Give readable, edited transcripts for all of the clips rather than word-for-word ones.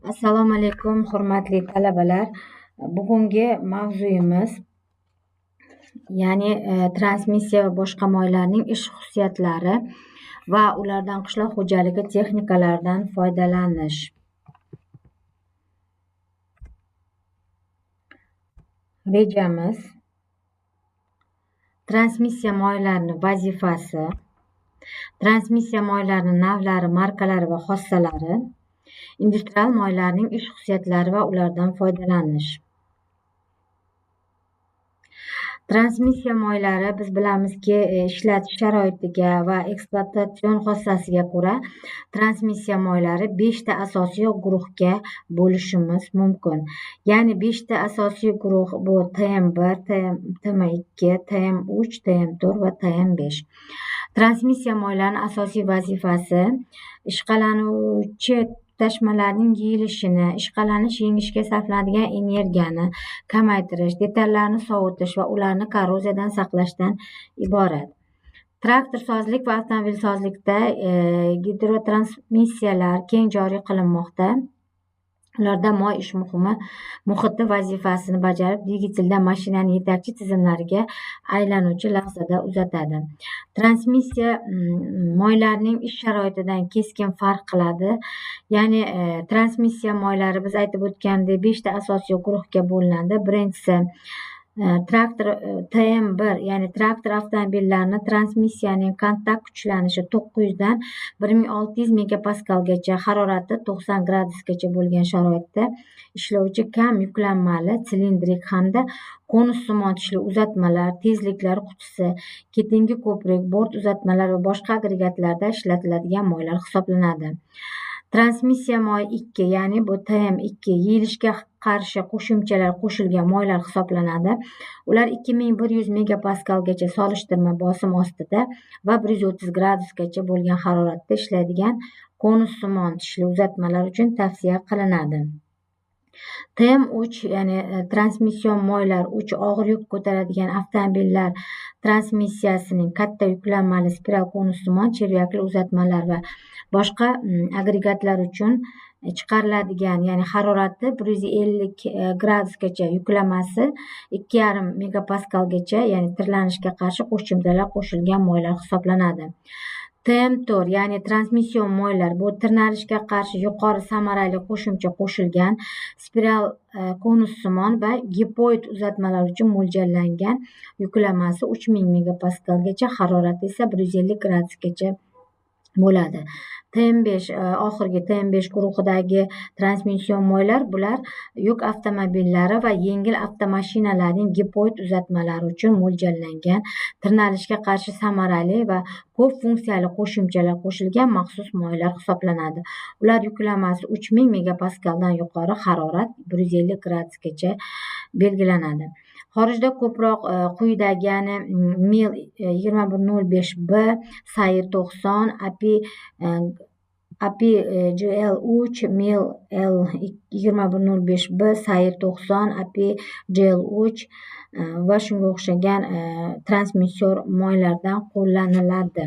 Assalomu alaykum, hurmatli talabalar. Bugungi mavzuyimiz transmissiya va boshqa moylarning ish xususiyatlari va ulardan qishloq xo'jaligi texnikalaridan foydalanish. Rejamiz: transmissiya moylarining vazifasi, transmissiya moylarining navlari, markalari va xossalari, industrial moylarning ish xususiyatlari va ulardan foydalanish. Transmissiya moylari biz bilamizki, ishlatish sharoitiga va ekspluatatsion xossasiga ko'ra transmissiya moylari 5 ta asosiy guruhga bo'lishimiz mumkin. Ya'ni 5 ta asosiy guruh bu TM1, TM2, TM3, TM4 va TM5. Transmissiya moylarining asosiy vazifasi ishqalanuvchi tashmalarning yeyilishini, ishqalanish yengishga sarflanadigan energiyani kamaytirish, detallarni sovutish va ularni korroziyadan saqlashdan iborat. Traktorsozlik va avtomobilsozlikda gidrotransmissiyalar keng joriy qilinmoqda. Ularda moy ish muhiti vazifasini bajarib, dvigatelda mashinaning yetakchi tizimlariga aylanuvchi lahzada uzatadi. Transmissiya moylarining ish sharoitidan keskin farq qiladi. Ya'ni transmissiya moylari biz aytib o'tgandek 5 ta asosiy guruhga bo'linadi. Birinchisi traktor TM1, ya'ni traktor avtomobillarini transmissiyaning kontakt kuchlanishi 900 dan 1600 megapaskalgacha, harorati 90 gradusgacha bo'lgan sharoitda ishlovchi kam yuklanmali, silindrik hamda konussimon tishli uzatmalar, tezliklar qutisi, ketingi ko'prik, bort uzatmalar va boshqa agregatlarda ishlatiladigan moylar hisoblanadi. Transmissiya moyi 2, ya'ni bu TM2 yeyilishga qarshi qo'shimchalar qo'shilgan moylar hisoblanadi. Ular 2100 megapaskalgacha solishtirma bosim ostida va 130 gradusgacha bo'lgan haroratda ishlaydigan konussimon tishli uzatmalar uchun tavsiya qilinadi. TM3, ya'ni transmission moylar 3 og'ir yuk ko'taradigan avtomobillar transmissiyasining katta yuklanmali spiral konussimon chervakli uzatmalar va boshqa agregatlar uchun chiqariladigan, ya'ni harorati 150 gradusgacha, yuklamasi 2,5 megapaskalgacha, ya'ni tirlanishga qarshi qo'shimchalar qo'shilgan moylar hisoblanadi. TM4, ya'ni transmission moylar bu tirnalishga qarshi yuqori samarali qo'shimcha qo'shilgan spiral konussimon va gipoid uzatmalar uchun mo'ljallangan, yuklamasi 3000 megapaskalgacha, harorati esa 150 gradusgacha bo'ladi. TM5, oxirgi TM5 guruhidagi transmission moylar bular yuk avtomobillari va yengil avtomashinalarning gipoid uzatmalari uchun mo'ljallangan, tirnalishga qarshi samarali va ko'p funksiyali qo'shimchalar qo'shilgan maxsus moylar hisoblanadi. Ular yuklamasi 3000 megapaskaldan yuqori, harorat 150 gradusgacha belgilanadi. Xorijda ko'proq quyidagi, ya'ni MIL 2105B, Sayr 90, API GL3, MIL L2105B, Sayr 90, API GL3 va shunga o'xshagan transmissor moylardan qo'llaniladi.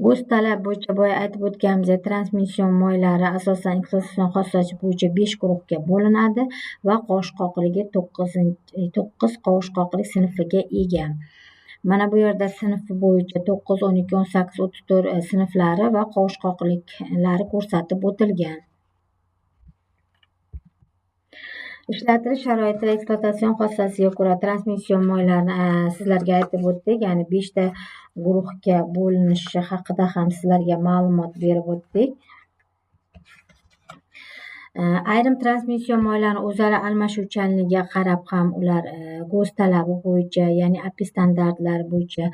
O'z talab bo'yicha boya aytib o'tganimizdek, transmission moylari asosan ekspluatatsion xossasi bo'yicha 5 guruhga bo'linadi va qovushqoqligi 9 qovushqoqlik sinfiga ega. Mana bu yerda sinfi bo'yicha 9, 12, 18, 34 sinflari va qovushqoqliklari ko'rsatib o'tilgan. Ishlatilish sharoiti va ekspluatatsion xossasiga ko'ra transmission moylarni sizlarga aytib o'tdik, ya'ni 5 ta guruhga bo'linishi haqida ham sizlarga ma'lumot berib o'tdik. Ayrim transmission moylarning o'zaro almashuvchanligiga qarab ham ular GOZ talabi bo'yicha, ya'ni API standartlari bo'yicha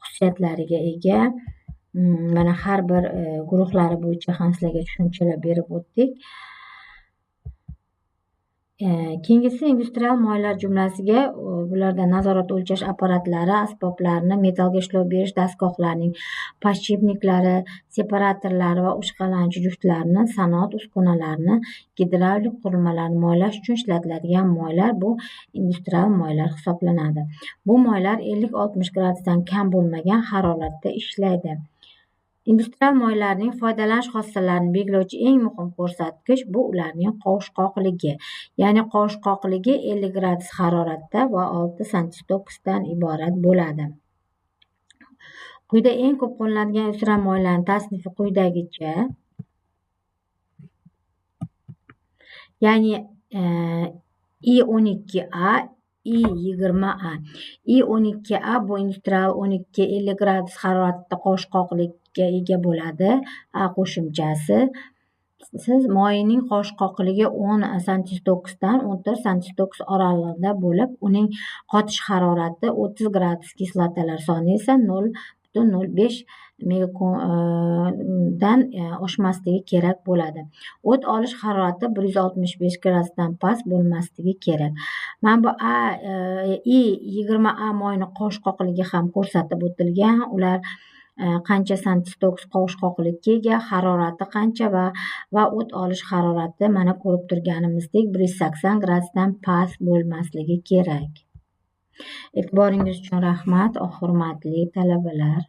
xususiyatlariga ega. Mana har bir guruhlari bo'yicha ham sizlarga tushunchalar berib o'tdik. Keyingisi industrial moylar jumlasiga bularda nazorat o'lchash apparatlari, asboblarni, metallga ishlov berish dastgohlarining podshipniklari, separatorlari va ishqalanuvchi juftlarini, sanoat uskunalarini, gidravlik qurilmalarini moylash uchun ishlatiladigan moylar bu industrial moylar hisoblanadi. Bu moylar 50-60 gradusdan kam bo'lmagan haroratda ishlaydi. Industrial moylarning foydalanish xossalarini belgilovchi eng muhim ko'rsatkich bu ularning qovushqoqligi. Ya'ni qovushqoqligi 50 gradus haroratda va 6 santitokisdan iborat bo'ladi. Quyida eng ko'p qo'llanadigan industrial moylarning tasnifi quyidagicha. Ya'ni I12A, I20A. I12A bu industrial 12-50 gradus haroratda qovushqoqlikka ega bo'ladi. A qo'shimchasi. Siz moyining qovushqoqligi 10 santitokisdan 14 santitokis oralig'ida bo'lib, uning qotish harorati 30 gradus, kislotalar soni esa 0,05 dan oshmasligi kerak bo'ladi. O't olish harorati 165 gradusdan past bo'lmasligi kerak. Mana bu I20A moyini qovushqoqligi ham ko'rsatib o'tilgan. Ular qancha santitokis qovushqoqlikka ega, harorati qancha va o't olish harorati mana ko'rib turganimizdek 180 gradusdan past bo'lmasligi kerak. E'tiboringiz uchun rahmat, hurmatli talabalar.